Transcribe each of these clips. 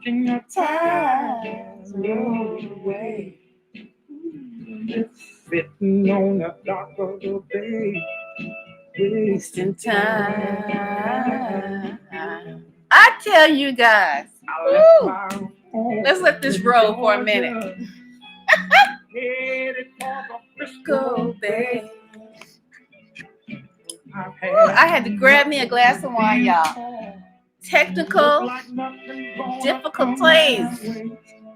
watching the time roll away. Sitting on the dock of the bay, wasting time. I tell you guys, woo, let's let this roll for a minute. Go, babe. I had to grab me a glass of wine, y'all. Technical difficulties.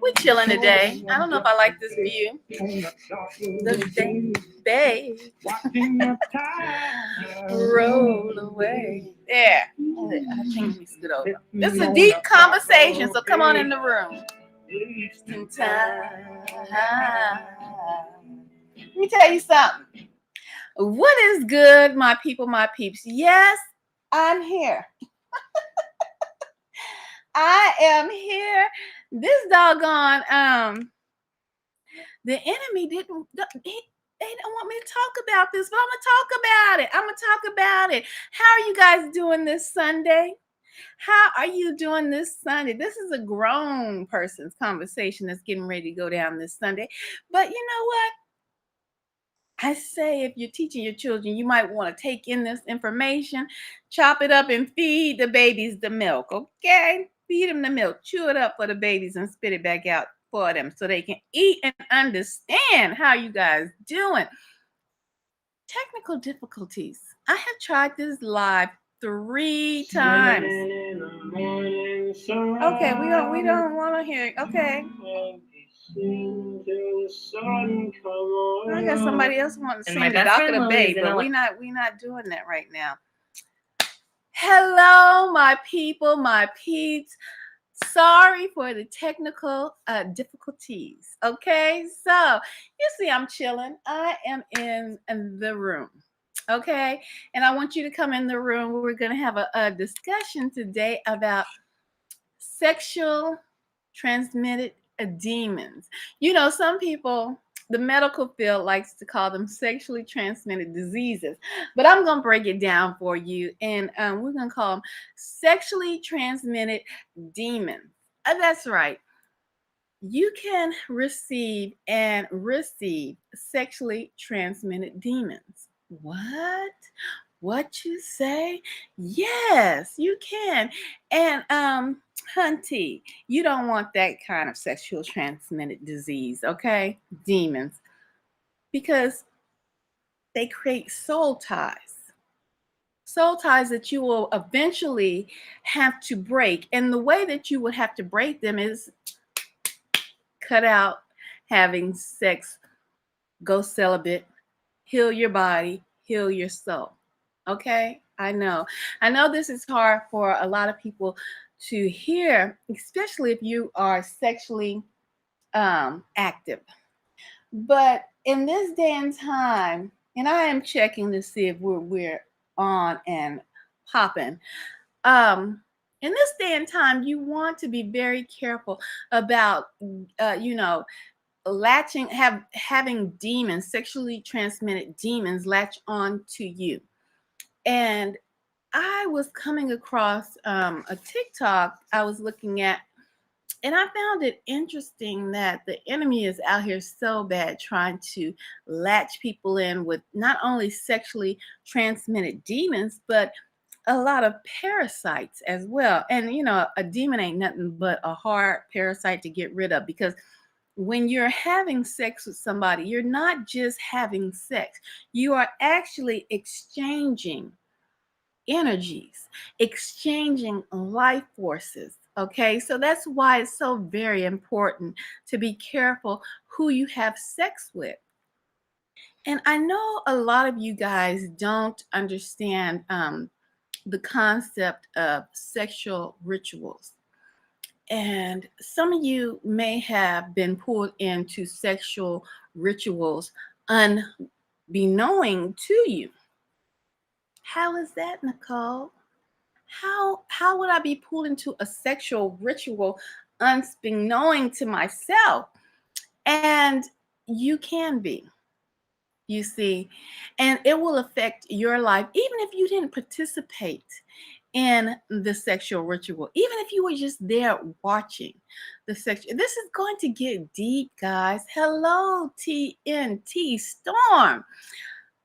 We're chilling today. I don't know if I like this view. The bay roll away. There. I think we scoot over. This is a deep conversation, so come on in the room. Wasting time. Let me tell you something. What is good, my people, my peeps? Yes, I'm here. I am here. This doggone the enemy they don't want me to talk about this, but I'm gonna talk about it. I'm gonna talk about it. How are you guys doing this Sunday? How are you doing this Sunday? This is a grown person's conversation that's getting ready to go down this Sunday. But you know what? I say if you're teaching your children, you might want to take in this information, chop it up, and feed the babies the milk, okay? Feed them the milk, chew it up for the babies, and spit it back out for them so they can eat and understand how you guys doing. Technical difficulties. I have tried this live 3 times. Okay, we don't want to hear it. Okay. I got somebody else wanting to sing the Dock of the Bay, but we not doing that right now. Hello, my people, my peeps. Sorry for the technical difficulties. Okay, so you see, I'm chilling. I am in the room. Okay, and I want you to come in the room. We're going to have a discussion today about sexual transmitted demons. You know, some people, the medical field likes to call them sexually transmitted diseases, but I'm going to break it down for you, and we're going to call them sexually transmitted demons. That's right. You can receive sexually transmitted demons. What? What you say? Yes, you can. And Hunty, you don't want that kind of sexual transmitted disease, okay? Demons. Because they create soul ties. Soul ties that you will eventually have to break. And the way that you would have to break them is cut out having sex, go celibate, heal your body, heal your soul. Okay? I know this is hard for a lot of people to hear, especially if you are sexually active. But in this day and time, and I am checking to see if we're on and popping. In this day and time, you want to be very careful about, having demons, sexually transmitted demons, latch on to you. And I was coming across a TikTok I was looking at, and I found it interesting that the enemy is out here so bad trying to latch people in with not only sexually transmitted demons, but a lot of parasites as well. And, a demon ain't nothing but a hard parasite to get rid of, because when you're having sex with somebody, you're not just having sex. You are actually exchanging energies, exchanging life forces. Okay, so that's why it's so very important to be careful who you have sex with. And I know a lot of you guys don't understand the concept of sexual rituals. And some of you may have been pulled into sexual rituals unbeknown to you. How is that, Nicole? How would I be pulled into a sexual ritual unbeknown to myself? And you can be, you see, and it will affect your life even if you didn't participate in the sexual ritual, even if you were just there watching the sexual. This is going to get deep, guys. Hello, TNT Storm.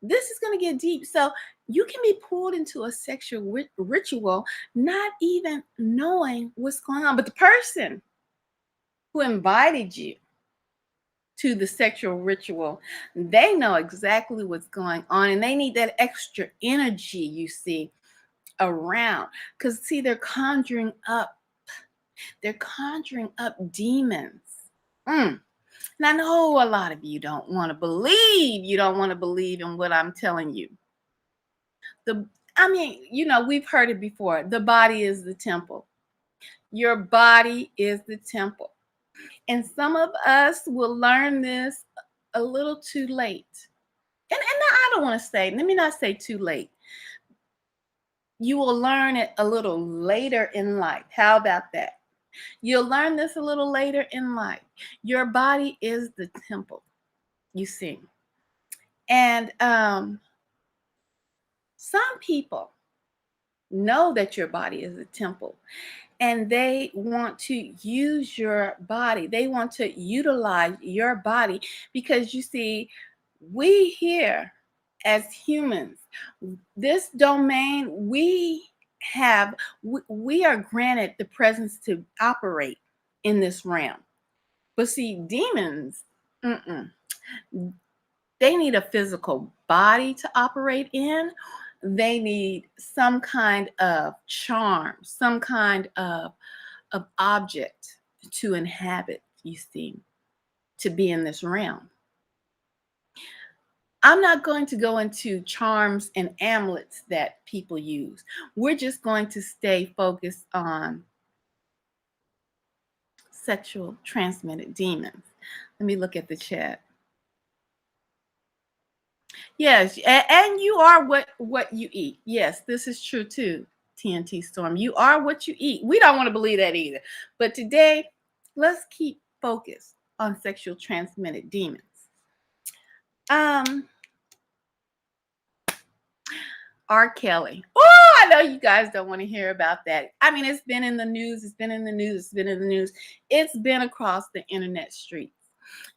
This is going to get deep. So you can be pulled into a sexual ritual, not even knowing what's going on. But the person who invited you to the sexual ritual, they know exactly what's going on, and they need that extra energy, you see, around. Because, see, they're conjuring up demons. Mm. And I know a lot of you don't want to believe. You don't want to believe in what I'm telling you. The I mean, we've heard it before. The body is the temple. Your body is the temple. And some of us will learn this a little too late. And I don't want to say, let me not say too late. You will learn it a little later in life. How about that? You'll learn this a little later in life. Your body is the temple, you see. And some people know that your body is a temple, and they want to use your body. They want to utilize your body because, you see, we here as humans, this domain, we are granted the presence to operate in this realm. But see, demons, mm-mm, they need a physical body to operate in. They need some kind of charm, some kind of object to inhabit, you see, to be in this realm. I'm not going to go into charms and amulets that people use. We're just going to stay focused on sexual transmitted demons. Let me look at the chat. Yes, and you are what you eat. Yes, this is true too, TNT Storm. You are what you eat. We don't want to believe that either. But today, let's keep focused on sexual transmitted demons. Um, R. Kelly. Oh, I know you guys don't want to hear about that. I mean, it's been in the news. It's been in the news. It's been in the news. It's been across the internet streets.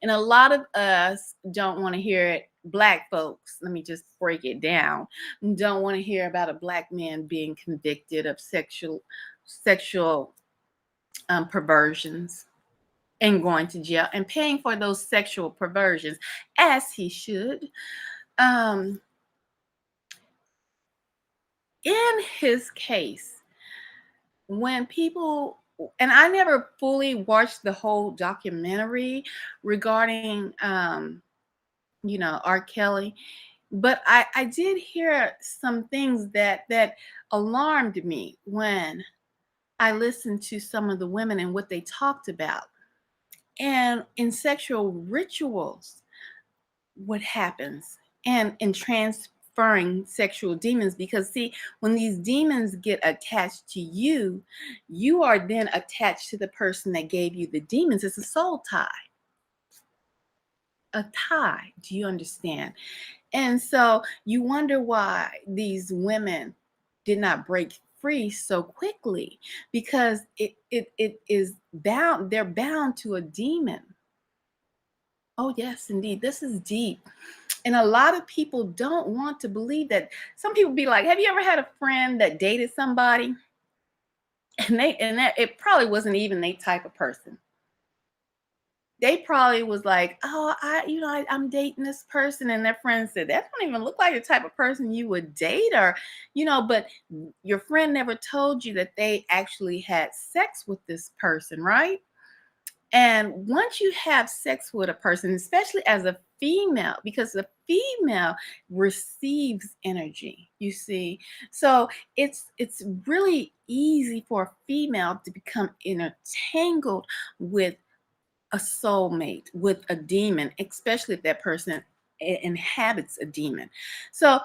And a lot of us don't want to hear it. Black folks, let me just break it down, don't want to hear about a black man being convicted of sexual perversions and going to jail and paying for those sexual perversions, as he should. Um, in his case, when people, and I never fully watched the whole documentary regarding R. Kelly, but I did hear some things that alarmed me when I listened to some of the women and what they talked about. And in sexual rituals, what happens, and in transferring sexual demons, because see, when these demons get attached to you, you are then attached to the person that gave you the demons. It's a soul tie. A tie. Do you understand? And so you wonder why these women did not break free so quickly, because it is bound, they're bound to a demon. Oh yes, indeed. This is deep. And a lot of people don't want to believe that. Some people be like, have you ever had a friend that dated somebody and that it probably wasn't even their type of person? They probably was like, oh, I'm dating this person, and their friend said, that don't even look like the type of person you would date, or, but your friend never told you that they actually had sex with this person, right? And once you have sex with a person, especially as a female, because the female receives energy, you see, so it's really easy for a female to become entangled with a soulmate, with a demon, especially if that person inhabits a demon. So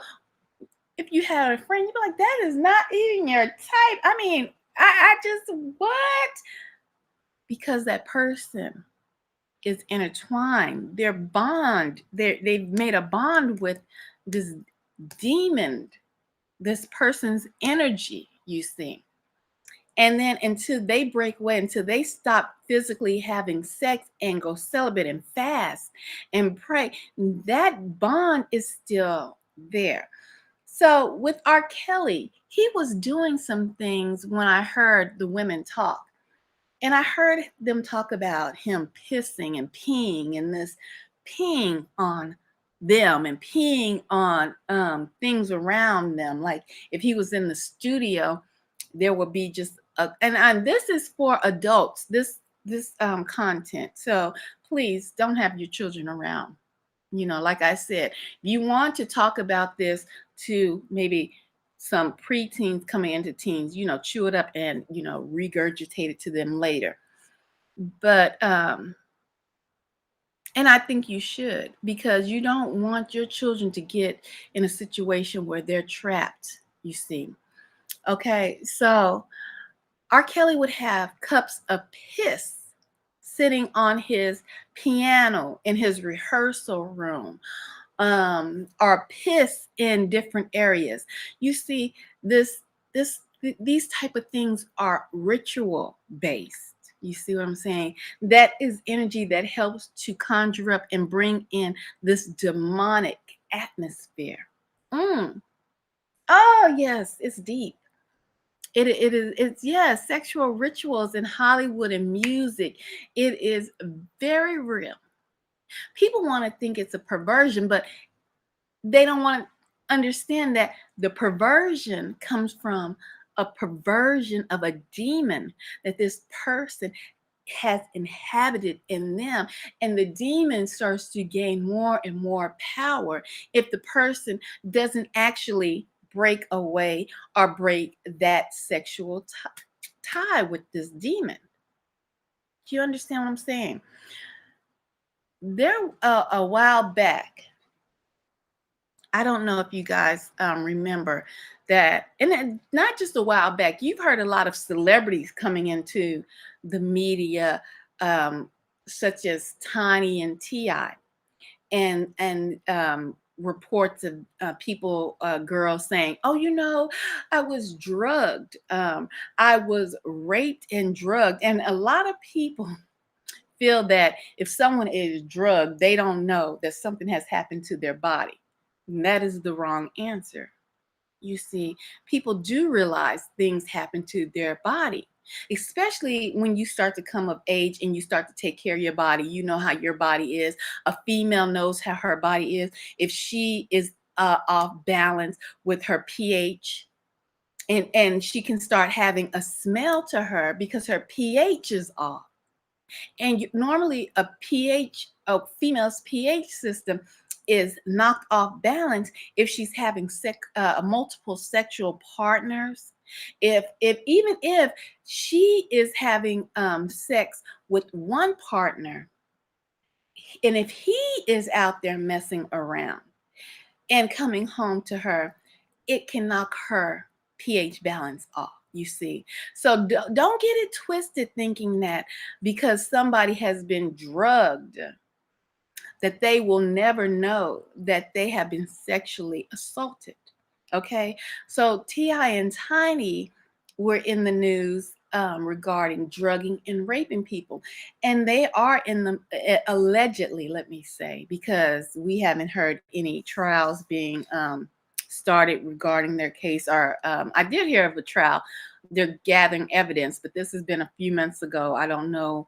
if you had a friend, you'd be like, that is not even your type. I mean, I just, what? Because that person is intertwined. They've made a bond with this demon, this person's energy. you see. And then until they break away, until they stop physically having sex and go celibate and fast and pray, that bond is still there. So with R. Kelly, he was doing some things when I heard the women talk. And I heard them talk about him pissing and peeing and this peeing on them and peeing on things around them. Like if he was in the studio, there would be just and this is for adults. This content. So please don't have your children around. Like I said, if you want to talk about this to maybe some preteens coming into teens, chew it up and, regurgitate it to them later. But, and I think you should, because you don't want your children to get in a situation where they're trapped, you see. Okay, so R. Kelly would have cups of piss sitting on his piano in his rehearsal room, or piss in different areas. You see, these type of things are ritual based. You see what I'm saying? That is energy that helps to conjure up and bring in this demonic atmosphere. Mm. Oh yes, it's deep. It's yes, sexual rituals in Hollywood and music. It is very real. People want to think it's a perversion, but they don't want to understand that the perversion comes from a perversion of a demon that this person has inhabited in them, and the demon starts to gain more and more power if the person doesn't actually break away or break that sexual tie with this demon. Do you understand what I'm saying? There a while back, I don't know if you guys remember that, and not just a while back. You've heard a lot of celebrities coming into the media, um, such as Tiny and Ti, and reports of people, girls saying, "Oh, I was drugged. I was raped and drugged," and a lot of people feel that if someone is drugged, they don't know that something has happened to their body. And that is the wrong answer. You see, people do realize things happen to their body, especially when you start to come of age and you start to take care of your body. You know how your body is. A female knows how her body is. If she is off balance with her pH, and she can start having a smell to her because her pH is off. And normally a female's pH system is knocked off balance if she's having multiple sexual partners. If even if she is having sex with one partner, and if he is out there messing around and coming home to her, it can knock her pH balance off. You see, so don't get it twisted thinking that because somebody has been drugged, that they will never know that they have been sexually assaulted. Okay, so Ti and Tiny were in the news regarding drugging and raping people, and they are in the allegedly, let me say, because we haven't heard any trials being started regarding their case. Or I did hear of a trial. They're gathering evidence, but this has been a few months ago. I don't know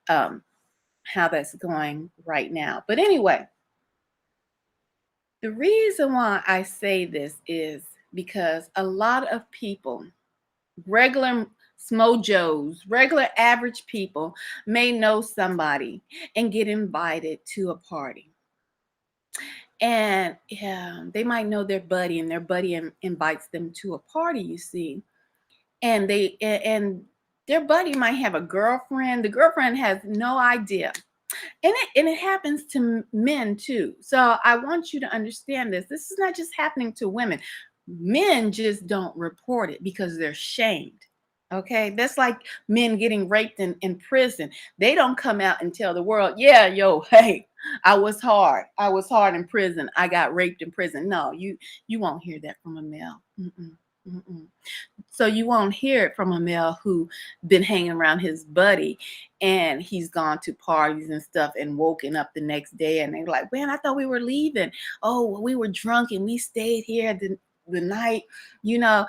um, how that's going right now. But anyway, the reason why I say this is because a lot of people, regular smojos, regular average people, may know somebody and get invited to a party. And they might know their buddy, and their buddy invites them to a party, you see. And their buddy might have a girlfriend. The girlfriend has no idea. And it happens to men too. So I want you to understand this. This is not just happening to women. Men just don't report it because they're shamed. Okay, that's like men getting raped in prison. They don't come out and tell the world, yeah, yo, hey, I was hard. I was hard in prison. I got raped in prison. No, you won't hear that from a male. Mm-mm, mm-mm. So you won't hear it from a male who been hanging around his buddy and he's gone to parties and stuff and woken up the next day and they're like, man, I thought we were leaving. Oh, well, we were drunk and we stayed here the night. No,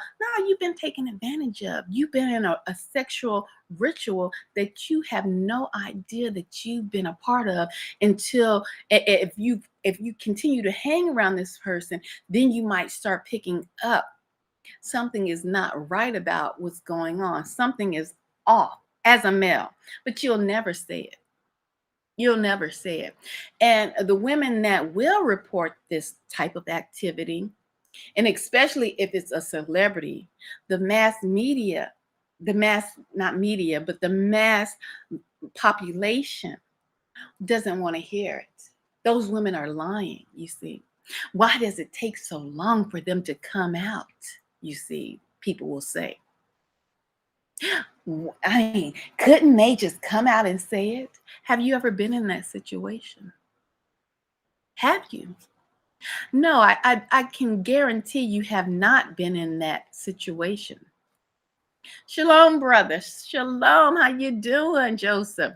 you've been taken advantage of. You've been in a sexual ritual that you have no idea that you've been a part of until if you continue to hang around this person, then you might start picking up something is not right about what's going on. Something is off as a male, but you'll never say it. You'll never say it. And the women that will report this type of activity, and especially if it's a celebrity, the mass media, not media, but the mass population doesn't want to hear it. Those women are lying, you see. Why does it take so long for them to come out? You see, people will say. I mean, couldn't they just come out and say it? Have you ever been in that situation? Have you? No, I can guarantee you have not been in that situation. Shalom, brother. Shalom. How you doing, Joseph?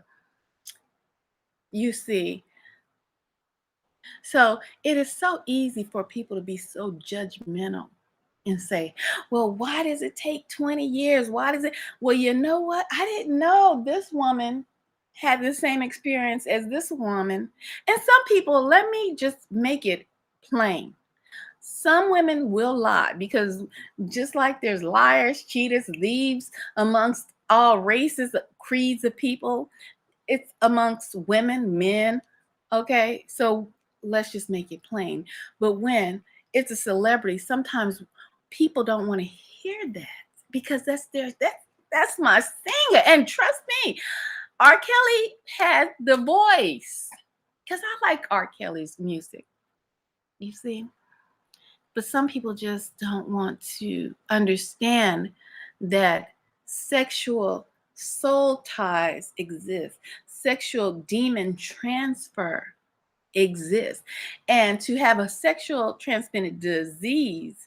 You see, so it is so easy for people to be so judgmental and say, well, why does it take 20 years? Why does it? Well, you know what? I didn't know this woman had the same experience as this woman. And some people, let me just make it plain. Some women will lie because just like there's liars, cheaters, thieves amongst all races, creeds of people, it's amongst women, men. Okay, so let's just make it plain. But when it's a celebrity, sometimes people don't want to hear that because that's my singer. And trust me, R. Kelly had the voice because I like R. Kelly's music. You see, but some people just don't want to understand that sexual soul ties exist, sexual demon transfer exists. And to have a sexual transmitted disease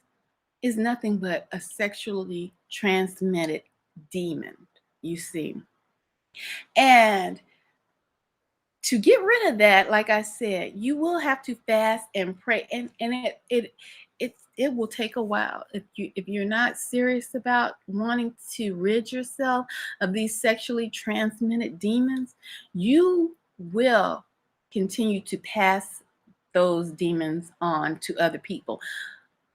is nothing but a sexually transmitted demon, you see. And to get rid of that, like I said, you will have to fast and pray, and it will take a while. If you're not serious about wanting to rid yourself of these sexually transmitted demons, you will continue to pass those demons on to other people.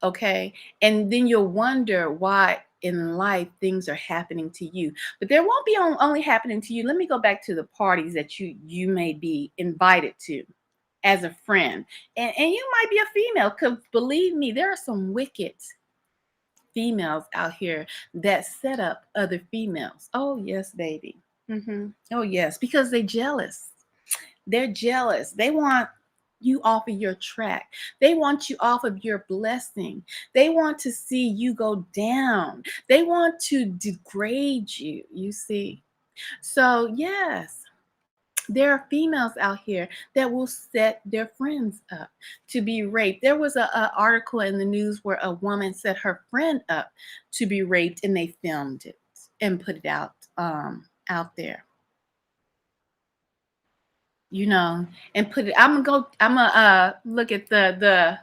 Okay. And then you'll wonder why in life things are happening to you. But there won't be only happening to you. Let me go back to the parties that you may be invited to as a friend. And you might be a female, because believe me, there are some wicked females out here that set up other females. Oh, yes, baby. Oh, yes, because they're jealous. They're jealous. They want you off of your track. They want you off of your blessing. They want to see you go down. They want to degrade you, you see. So, yes, there are females out here that will set their friends up to be raped. There was a article in the news where a woman set her friend up to be raped, and they filmed it and put it out there. And put it. I'm gonna look at the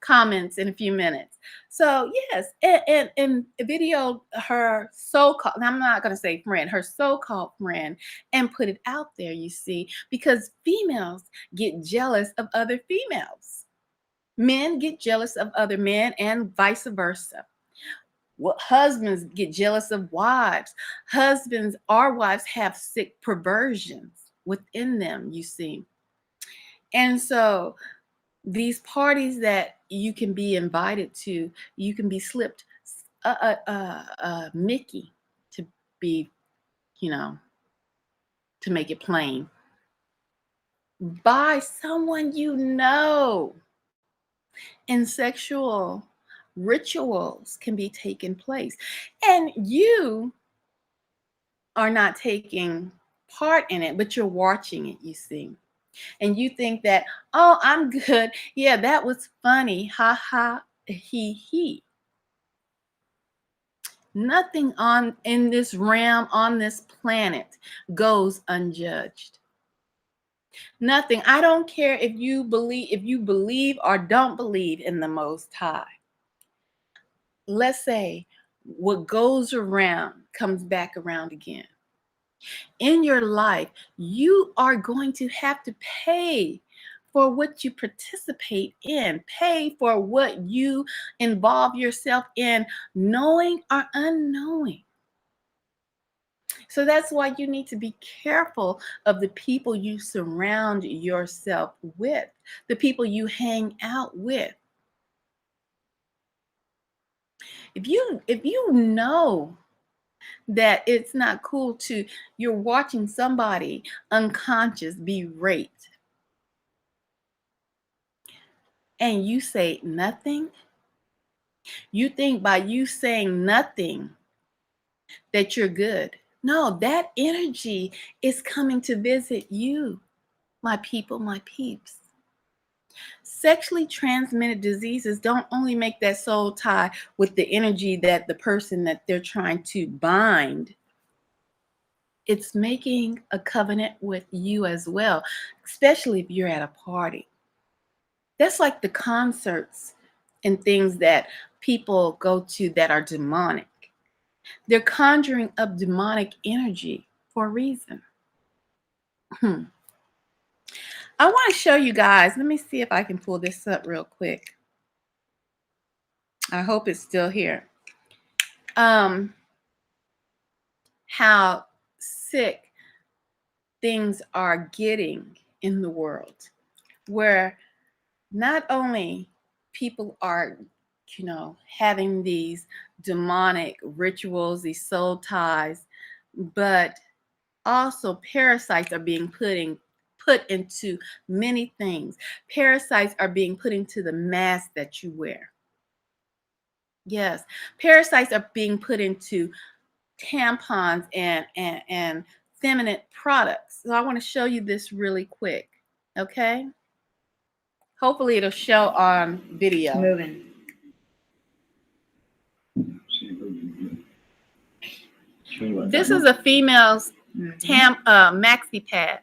comments in a few minutes. So yes, and video her so-called, I'm not gonna say friend, her so-called friend, and put it out there, you see, because females get jealous of other females. Men get jealous of other men and vice versa. Well, husbands get jealous of wives. Husbands, our wives have sick perversions within them, you see. And so these parties that you can be invited to, you can be slipped a Mickey, to be, you know, to make it plain, by someone you know. And sexual rituals can be taking place. And you are not taking part in it, but you're watching it, you see. And you think that, oh, I'm good. Yeah, that was funny. Ha ha, he. Nothing on in this realm, on this planet, goes unjudged. Nothing. I don't care if you believe or don't believe in the Most High. Let's say what goes around comes back around again. In your life, you are going to have to pay for what you participate in, pay for what you involve yourself in, knowing or unknowing. So that's why you need to be careful of the people you surround yourself with, the people you hang out with. If you know that it's not cool to you're watching somebody unconscious be raped and you say nothing, you think by you saying nothing that you're good. No, that energy is coming to visit you, my people, my peeps. Sexually transmitted diseases don't only make that soul tie with the energy that the person that they're trying to bind, it's making a covenant with you as well, especially if you're at a party. That's like the concerts and things that people go to that are demonic. They're conjuring up demonic energy for a reason. I want to show you guys. Let me see if I can pull this up real quick. I hope it's still here. How sick things are getting in the world, where not only people are, having these demonic rituals, these soul ties, but also parasites are being put into many things. Parasites are being put into the mask that you wear. Yes, parasites are being put into tampons and feminine products. So I want to show you this really quick. Okay. Hopefully it'll show on video. Moving. This is a female's maxi pad.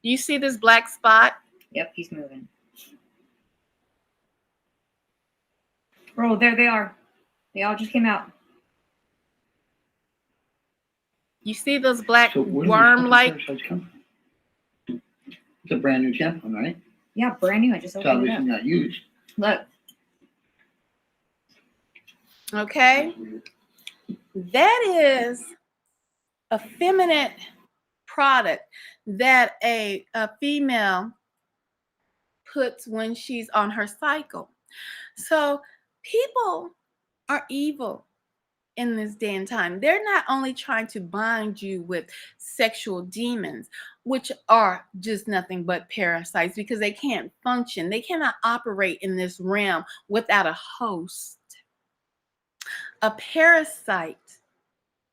You see this black spot? Yep, he's moving. Bro, there they are. They all just came out. You see those black So where worm-like? did these parasites come from? It's a brand new tampon, right? Yeah, brand new. I just It's opened it obviously up. not used. Look. Okay. That is a feminine product that a female puts when she's on her cycle. So people are evil in this day and time. They're not only trying to bind you with sexual demons, which are just nothing but parasites, because they can't function. They cannot operate in this realm without a host. A parasite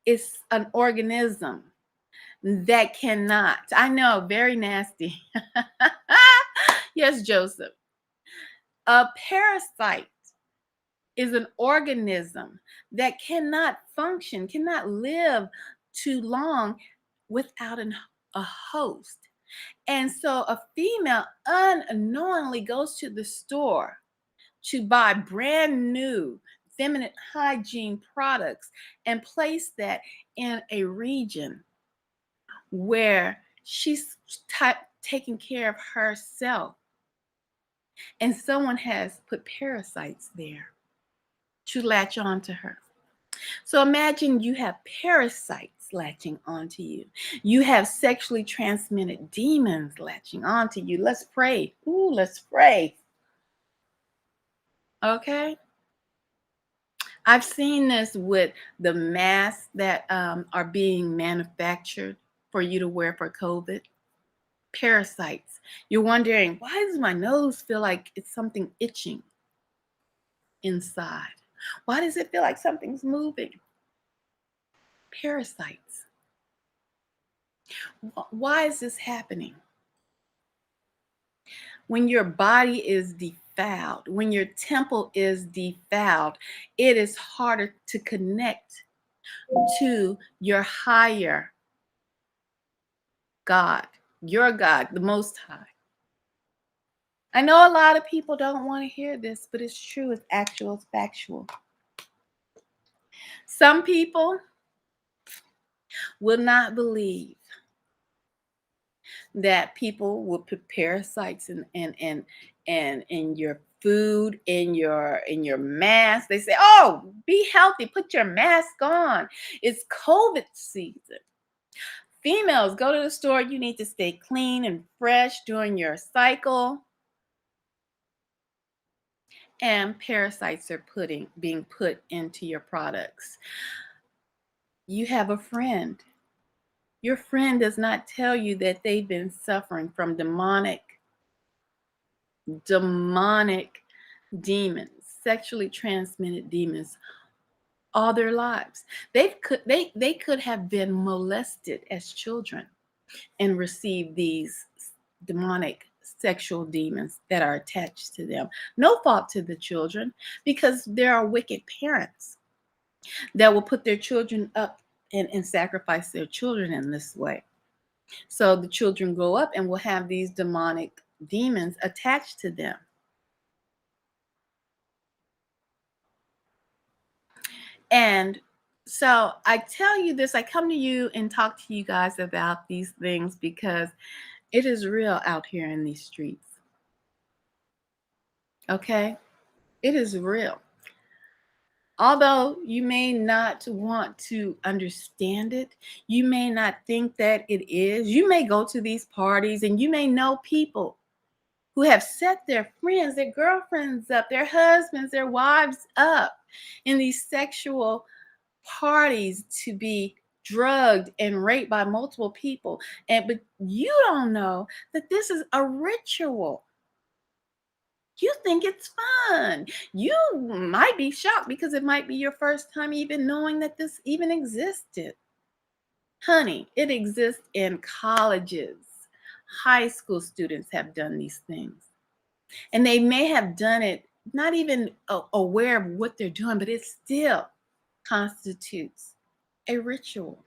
is an organism that cannot, I know, very nasty. Yes, Joseph. A parasite is an organism that cannot function, cannot live too long without a host. And so a female unknowingly goes to the store to buy brand new feminine hygiene products and place that in a region where she's taking care of herself. And someone has put parasites there to latch on to her. So imagine you have parasites latching onto you. You have sexually transmitted demons latching onto you. Let's pray. Ooh, let's pray. Okay. I've seen this with the masks that are being manufactured for you to wear for COVID. Parasites. You're wondering, why does my nose feel like it's something itching inside? Why does it feel like something's moving? Parasites. Why is this happening? When your body is defiled, when your temple is defiled, it is harder to connect to your higher God, your God, the Most High. I know a lot of people don't want to hear this, but it's true. It's actual, it's factual. Some people will not believe that people will put parasites and in your food, in your mask. They say, "Oh, be healthy. Put your mask on. It's COVID season." Females, go to the store. You need to stay clean and fresh during your cycle. And parasites are being put into your products. You have a friend. Your friend does not tell you that they've been suffering from demonic demons, sexually transmitted demons all their lives. They could have been molested as children and received these demonic sexual demons that are attached to them. No fault to the children, because there are wicked parents that will put their children up and sacrifice their children in this way. So the children grow up and will have these demonic demons attached to them. And so I tell you this, I come to you and talk to you guys about these things because it is real out here in these streets. Okay? It is real. Although you may not want to understand it, you may not think that it is. You may go to these parties and you may know people who have set their friends, their girlfriends up, their husbands, their wives up in these sexual parties to be drugged and raped by multiple people. But you don't know that this is a ritual. You think it's fun. You might be shocked because it might be your first time even knowing that this even existed. Honey, it exists in colleges. High school students have done these things. And they may have done it not even aware of what they're doing, but it still constitutes a ritual.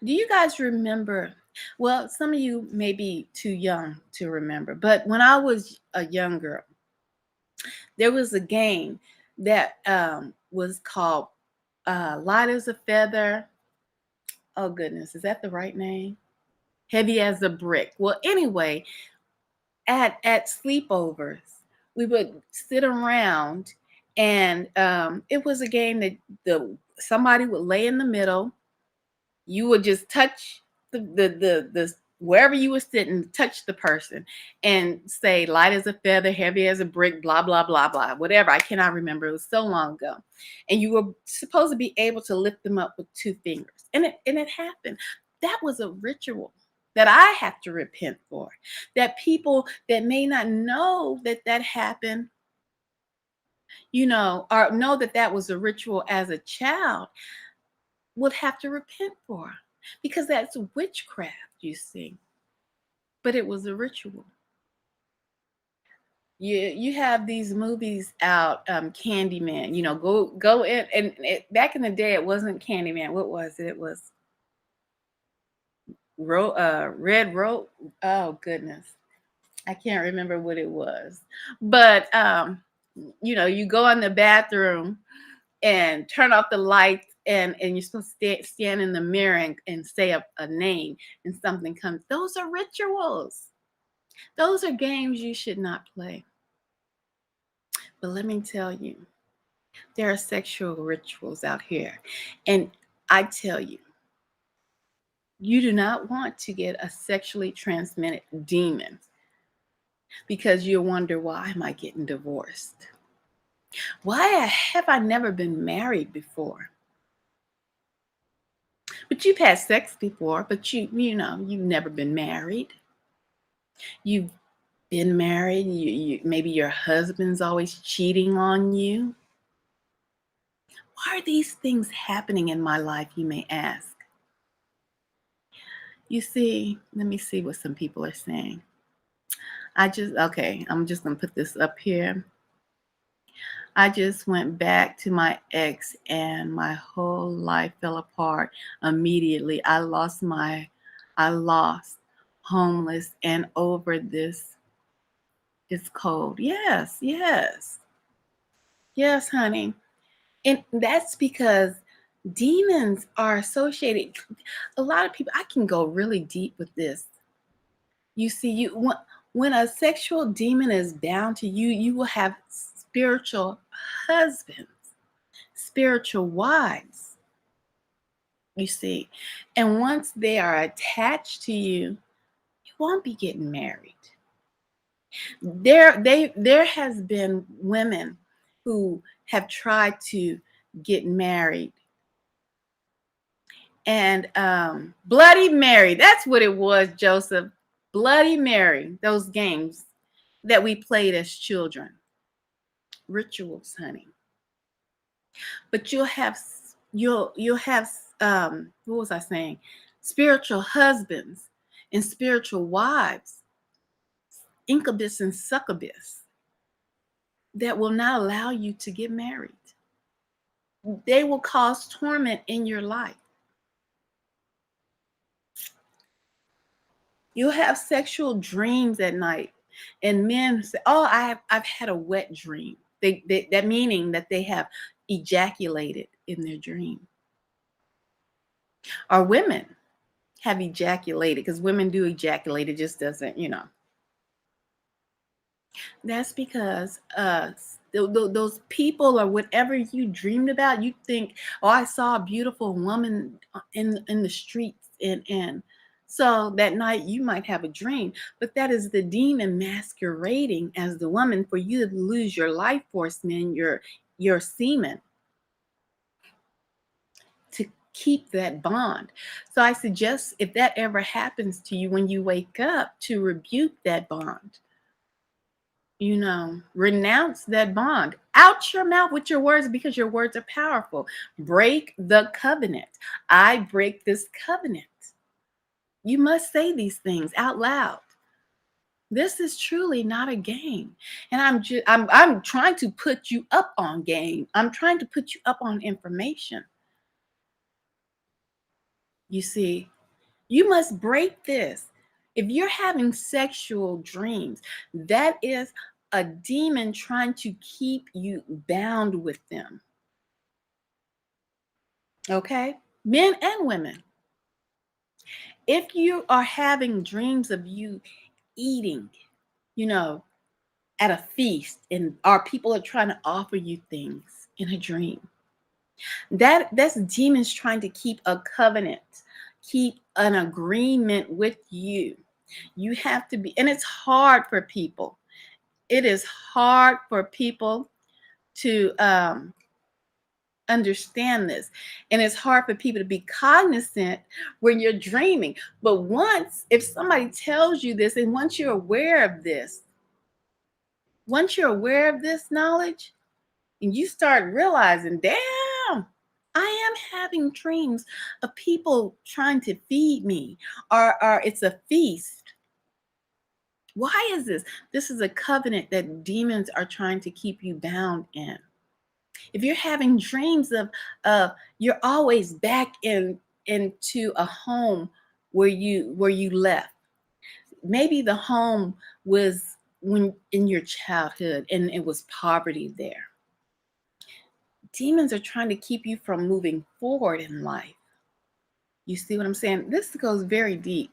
Do you guys remember? Well, some of you may be too young to remember, but when I was a young girl, there was a game that was called Light as a Feather. Oh, goodness. Is that the right name? Heavy as a Brick. Well, anyway, at sleepovers, we would sit around and it was a game that somebody would lay in the middle. You would just touch the wherever you were sitting, touch the person and say light as a feather, heavy as a brick, blah, blah, blah, blah, whatever. I cannot remember. It was so long ago. And you were supposed to be able to lift them up with 2 fingers. And it happened. That was a ritual that I have to repent for. That people that may not know that happened, or know that was a ritual as a child, would have to repent for, because that's witchcraft, you see. But it was a ritual. You have these movies out, Candyman. Go in, and back in the day, it wasn't Candyman. What was it? It was Red Rope. Oh goodness, I can't remember what it was. But you go in the bathroom and turn off the lights, and you're supposed to stand in the mirror and say a name, and something comes. Those are rituals. Those are games you should not play. But let me tell you, there are sexual rituals out here. And I tell you, you do not want to get a sexually transmitted demon because you wonder, why am I getting divorced? Why have I never been married before? But you've had sex before, but you've never been married. You've been married. Maybe your husband's always cheating on you. Why are these things happening in my life, you may ask? You see, let me see what some people are saying. Okay, I'm just going to put this up here. I just went back to my ex and my whole life fell apart immediately. I lost homeless and over this. It's cold. Yes, yes, yes, honey. And that's because demons are associated. A lot of people, I can go really deep with this. You see, when a sexual demon is bound to you, you will have spiritual husbands, spiritual wives, you see. And once they are attached to you, you won't be getting married. There has been women who have tried to get married and Bloody Mary, that's what it was, Joseph. Bloody Mary, those games that we played as children. Rituals, honey. But you'll have what was I saying? Spiritual husbands and spiritual wives, incubus and succubus, that will not allow you to get married. They will cause torment in your life. You'll have sexual dreams at night, and men say, "Oh, I've had a wet dream." That meaning that they have ejaculated in their dream. Or women have ejaculated, because women do ejaculate. It just doesn't, That's because those people or whatever you dreamed about, you think, "Oh, I saw a beautiful woman in the streets," and so that night you might have a dream, but that is the demon masquerading as the woman for you to lose your life force, man, your semen, to keep that bond. So I suggest, if that ever happens to you, when you wake up, to rebuke that bond. Renounce that bond out your mouth with your words, because your words are powerful. Break the covenant. I break this covenant. You must say these things out loud. This is truly not a game. And I'm trying to put you up on game. I'm trying to put you up on information. You see, you must break this. If you're having sexual dreams, that is a demon trying to keep you bound with them. Okay? Men and women. If you are having dreams of you eating, you know, at a feast, and our people are trying to offer you things in a dream, that's demons trying to keep a covenant, keep an agreement with you. You have to be, and it's hard for people. It is hard for people to understand this. And it's hard for people to be cognizant when you're dreaming. But if somebody tells you this, and once you're aware of this knowledge, and you start realizing, damn, I am having dreams of people trying to feed me, or it's a feast. Why is this? This is a covenant that demons are trying to keep you bound in. If you're having dreams of you're always back into a home where you left. Maybe the home was when in your childhood and it was poverty there. Demons are trying to keep you from moving forward in life. You see what I'm saying? This goes very deep.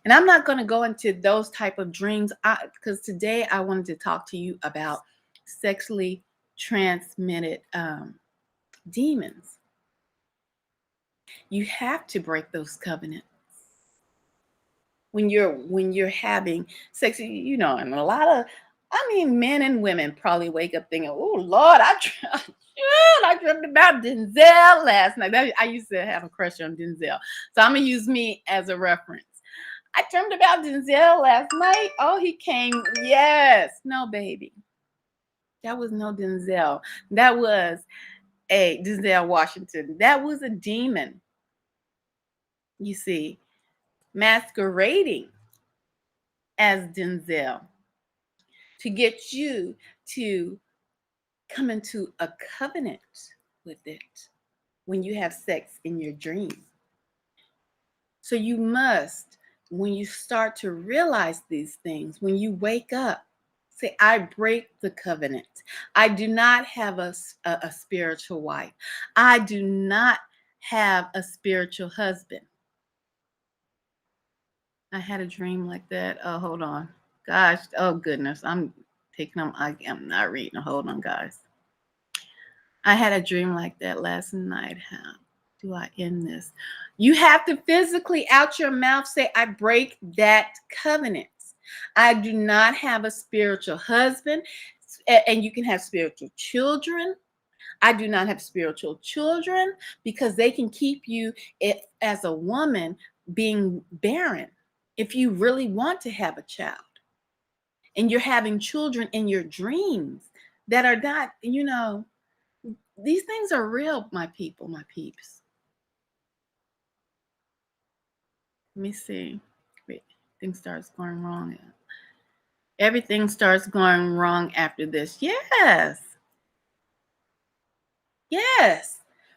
And I'm not going to go into those type of dreams, because today I wanted to talk to you about sexually transmitted demons. You have to break those covenants when you're having sex. And a lot of, men and women probably wake up thinking, "Oh Lord, I dreamt about Denzel last night." I used to have a crush on Denzel, so I'm gonna use me as a reference. I dreamt about Denzel last night. Oh, he came. Yes. No, baby. That was no Denzel. That was a Denzel Washington. That was a demon, you see, masquerading as Denzel. to get you to come into a covenant with it when you have sex in your dreams. So you must, when you start to realize these things, when you wake up, say, I break the covenant. I do not have a spiritual wife. I do not have a spiritual husband. I had a dream like that. Oh, hold on. Gosh, oh goodness. I'm not reading. Hold on, guys. I had a dream like that last night. How do I end this? You have to physically out your mouth say, I break that covenant. I do not have a spiritual husband. And you can have spiritual children. I do not have spiritual children because they can keep you as a woman being barren if you really want to have a child. And you're having children in your dreams that are not, these things are real, my people, my peeps. Let me see. Wait, things starts going wrong. Everything starts going wrong after this. Yes. Yes.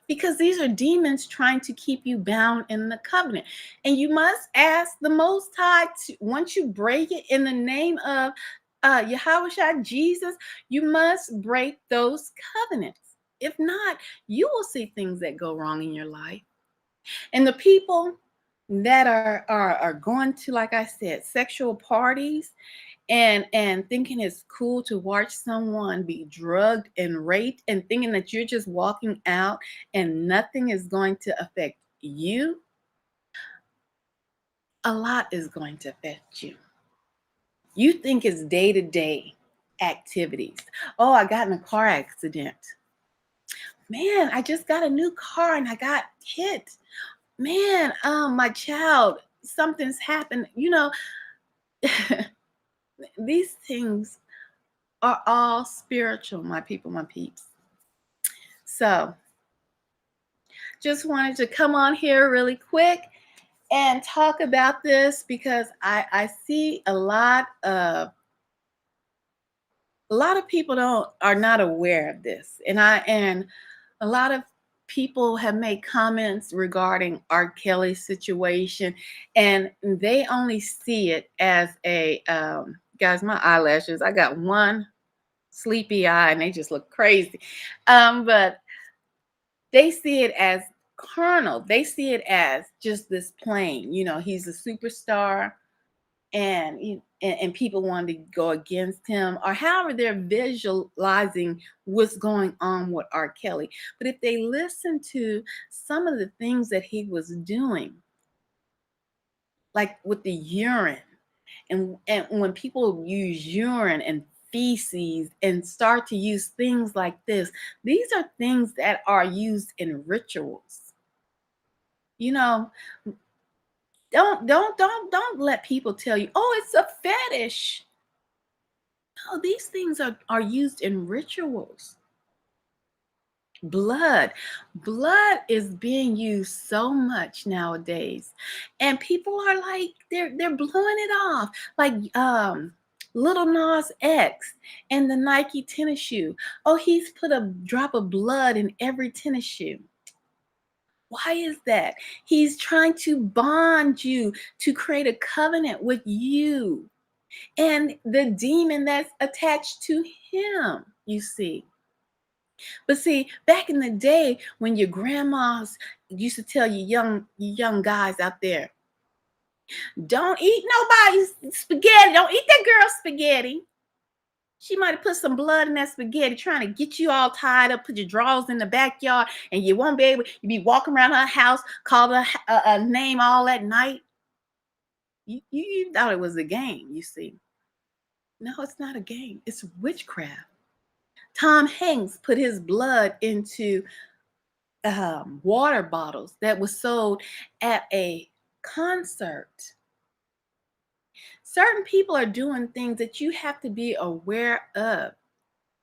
Because these are demons trying to keep you bound in the covenant. And you must ask the Most High, once you break it in the name of Yahweh Jesus, you must break those covenants. If not, you will see things that go wrong in your life. And the people that are going to, like I said, sexual parties and thinking it's cool to watch someone be drugged and raped and thinking that you're just walking out and nothing is going to affect you, a lot is going to affect you. You think it's day-to-day activities. Oh, I got in a car accident. Man, I just got a new car and I got hit. Man, my child, something's happened. These things are all spiritual, my people, my peeps. So just wanted to come on here really quick and talk about this because I see a lot of people are not aware of this. And a lot of people have made comments regarding R. Kelly's situation, and they only see it as a guys, my eyelashes, I got one sleepy eye and they just look crazy. But they see it as carnal. They see it as just this plain, he's a superstar and people want to go against him or however they're visualizing what's going on with R. Kelly. But if they listen to some of the things that he was doing, like with the urine, and when people use urine and feces and start to use things like this, these are things that are used in rituals. Don't let people tell you, oh, it's a fetish. No, these things are used in rituals. Blood is being used so much nowadays, and people are like they're blowing it off, like Little Nas X and the Nike tennis shoe. Oh, he's put a drop of blood in every tennis shoe. Why is that? He's trying to bond you, to create a covenant with you and the demon that's attached to him, you see. But see, back in the day when your grandmas used to tell you young guys out there, don't eat nobody's spaghetti. Don't eat that girl's spaghetti. She might have put some blood in that spaghetti trying to get you all tied up, put your drawers in the backyard, and you won't be able, you be walking around her house, call her a name all that night. You thought it was a game, you see. No, it's not a game. It's witchcraft. Tom Hanks put his blood into water bottles that was sold at a concert. Certain people are doing things that you have to be aware of.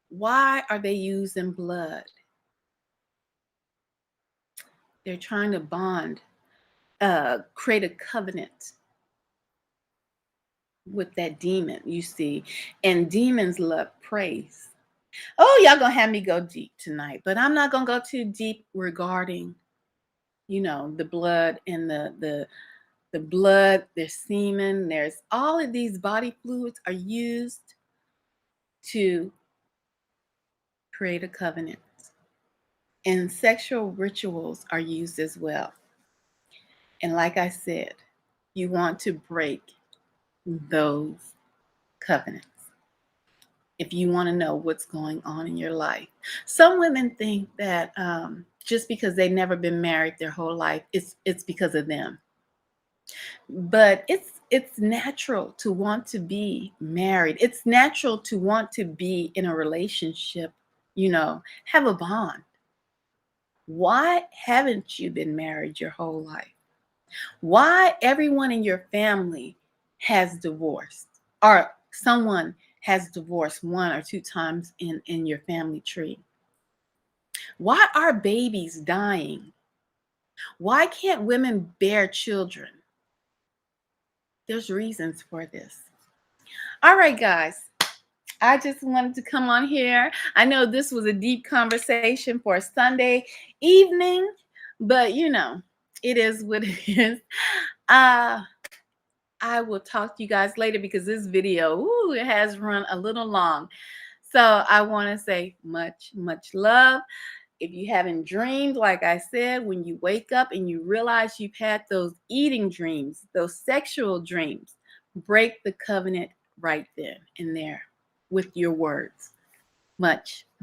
Why are they using blood? They're trying to bond, create a covenant with that demon, you see. And demons love praise. Oh, y'all gonna have me go deep tonight, but I'm not gonna go too deep regarding, the blood and the blood, there's semen, there's all of these body fluids are used to create a covenant. And sexual rituals are used as well. And like I said, you want to break those covenants if you want to know what's going on in your life. Some women think that just because they've never been married their whole life, it's because of them. But it's natural to want to be married. It's natural to want to be in a relationship, have a bond. Why haven't you been married your whole life? Why everyone in your family has divorced, or someone has divorced one or two times in your family tree? Why are babies dying? Why can't women bear children? There's reasons for this. All right, guys. I just wanted to come on here. I know this was a deep conversation for a Sunday evening, but it is what it is. I will talk to you guys later because this video, it has run a little long. So I want to say much, much love. If you haven't dreamed, like I said, when you wake up and you realize you've had those eating dreams, those sexual dreams, break the covenant right then and there with your words. Much.